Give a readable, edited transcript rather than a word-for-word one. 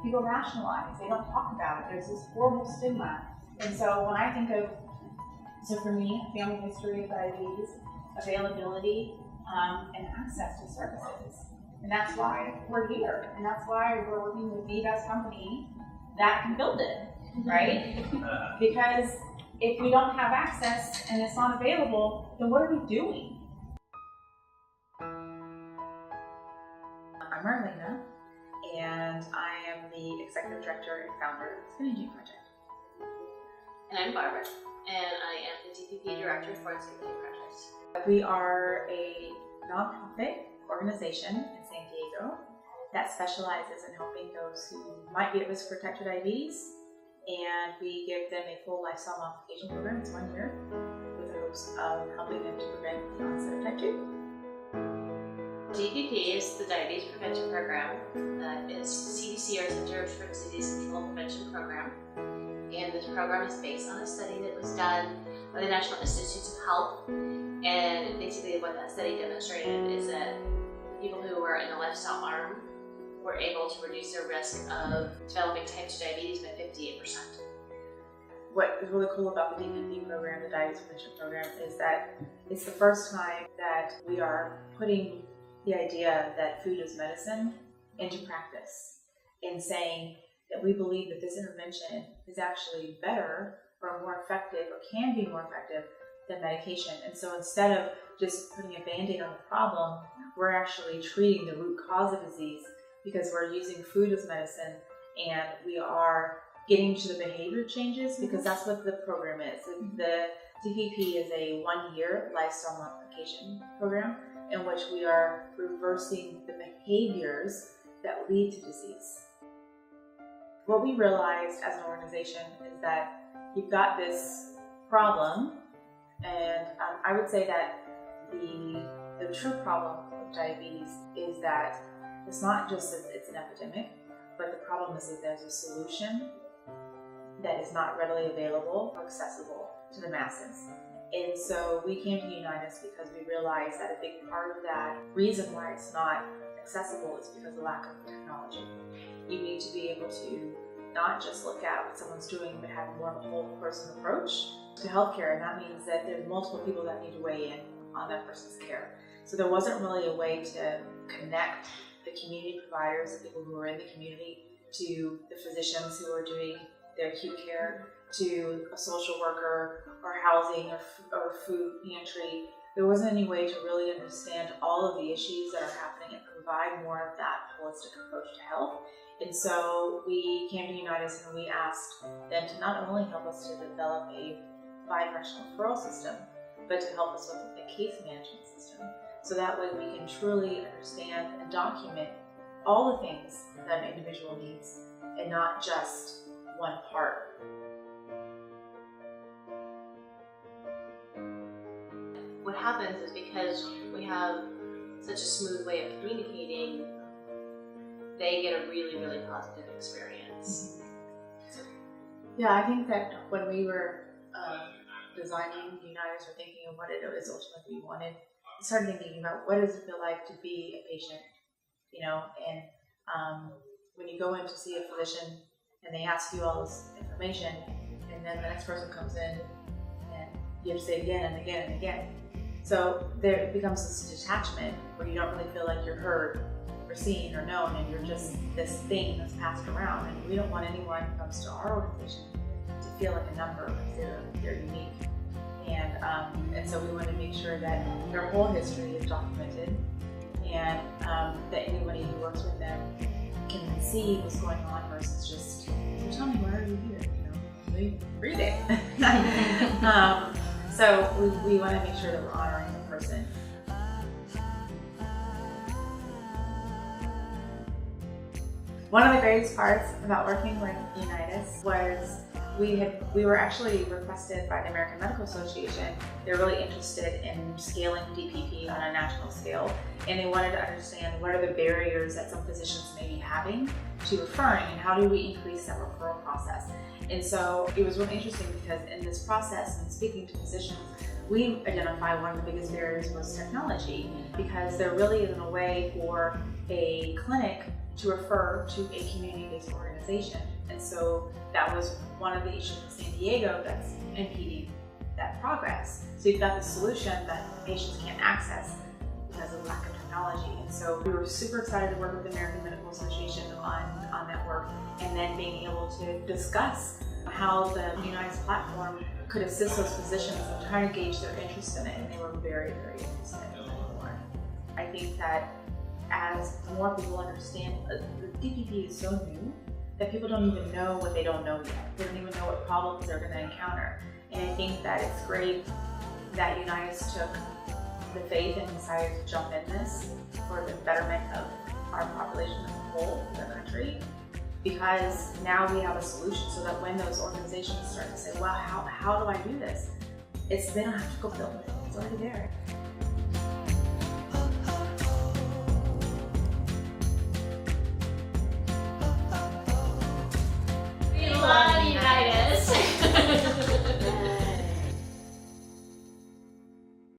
People rationalize, they don't talk about it. There's this horrible stigma. And so when I think of, so for me, family history of diabetes, availability, and access to services. And that's why we're here. And that's why we're working with the best company that can build it, right? Because if we don't have access and it's not available, then what are we doing? I'm Marlena, and I am the Executive Director and Founder of the Synergy Project. And I'm Barbara, and I am the DPP Director for the Synergy Project. We are a nonprofit organization in San Diego that specializes in helping those who might be at risk for type 2 diabetes, and we give them a full lifestyle modification program. It's 1 year with the hopes of helping them to prevent the onset of type 2. DPP is the Diabetes Prevention Program that is CDC, or Center for Disease Control Prevention Program. And this program is based on a study that was done by the National Institutes of Health. And basically what that study demonstrated is that people who were in the lifestyle arm were able to reduce their risk of developing type 2 diabetes by 58%. What is really cool about the DPP program, the Diabetes Prevention Program, is that it's the first time that we are putting the idea that food is medicine into practice, and saying that we believe that this intervention is actually better or more effective, or can be more effective than medication. And so instead of just putting a Band-Aid on the problem, we're actually treating the root cause of disease, because we're using food as medicine, and we are getting to the behavior changes, because that's what the program is. The DPP is a 1-year lifestyle modification program in which we are reversing the behaviors that lead to disease. What we realized as an organization is that you've got this problem, and I would say that the true problem of diabetes is that it's not just that it's an epidemic, but the problem is that there's a solution that is not readily available or accessible to the masses. And so we came to Unitas because we realized that a big part of that reason why it's not accessible is because of the lack of technology. You need to be able to not just look at what someone's doing, but have more of a whole person approach to healthcare. And that means that there's multiple people that need to weigh in on that person's care. So there wasn't really a way to connect the community providers, the people who are in the community, to the physicians who are doing their acute care, to a social worker or housing or food pantry. There wasn't any way to really understand all of the issues that are happening and provide more of that holistic approach to health. And so we came to Unitas and we asked them to not only help us to develop a bi-directional referral system, but to help us with a case management system. So that way we can truly understand and document all the things that an individual needs, and not just one part. What happens is, because we have such a smooth way of communicating, they get a really, really positive experience. Yeah, I think that when we were designing Unitas, or thinking of what it is ultimately we wanted, we started thinking about what does it feel like to be a patient, and when you go in to see a physician and they ask you all this information, and then the next person comes in and you have to say it again and again and again. So there becomes this detachment where you don't really feel like you're heard or seen or known, and you're just this thing that's passed around. And we don't want anyone who comes to our organization to feel like a number, because they're unique. And so we want to make sure that their whole history is documented, and that anybody who works with them can see what's going on, versus just, tell me, why are you here? Read it. So we want to make sure that we're honoring the person. One of the greatest parts about working with Unitas was we were actually requested by the American Medical Association. They're really interested in scaling DPP on a national scale, and they wanted to understand what are the barriers that some physicians may be having to referring, and how do we increase that referral process. And so it was really interesting, because in this process and speaking to physicians, we identified one of the biggest barriers was technology, because there really isn't a way for a clinic to refer to a community-based organization. And so that was one of the issues in San Diego that's impeding that progress. So you've got the solution that patients can't access because of lack of technology. And so we were super excited to work with the American Medical Association on that work, and then being able to discuss how the United platform could assist those physicians in trying to gauge their interest in it, and they were very, very interested in it more. I think that as more people understand, the DPP is so new that people don't even know what they don't know yet. They don't even know what problems they're going to encounter. And I think that it's great that Unitas took the faith and decided to jump in this for the betterment of our population as a whole in the country, because now we have a solution so that when those organizations start to say, well, how do I do this? They don't have to go build it. It's already there.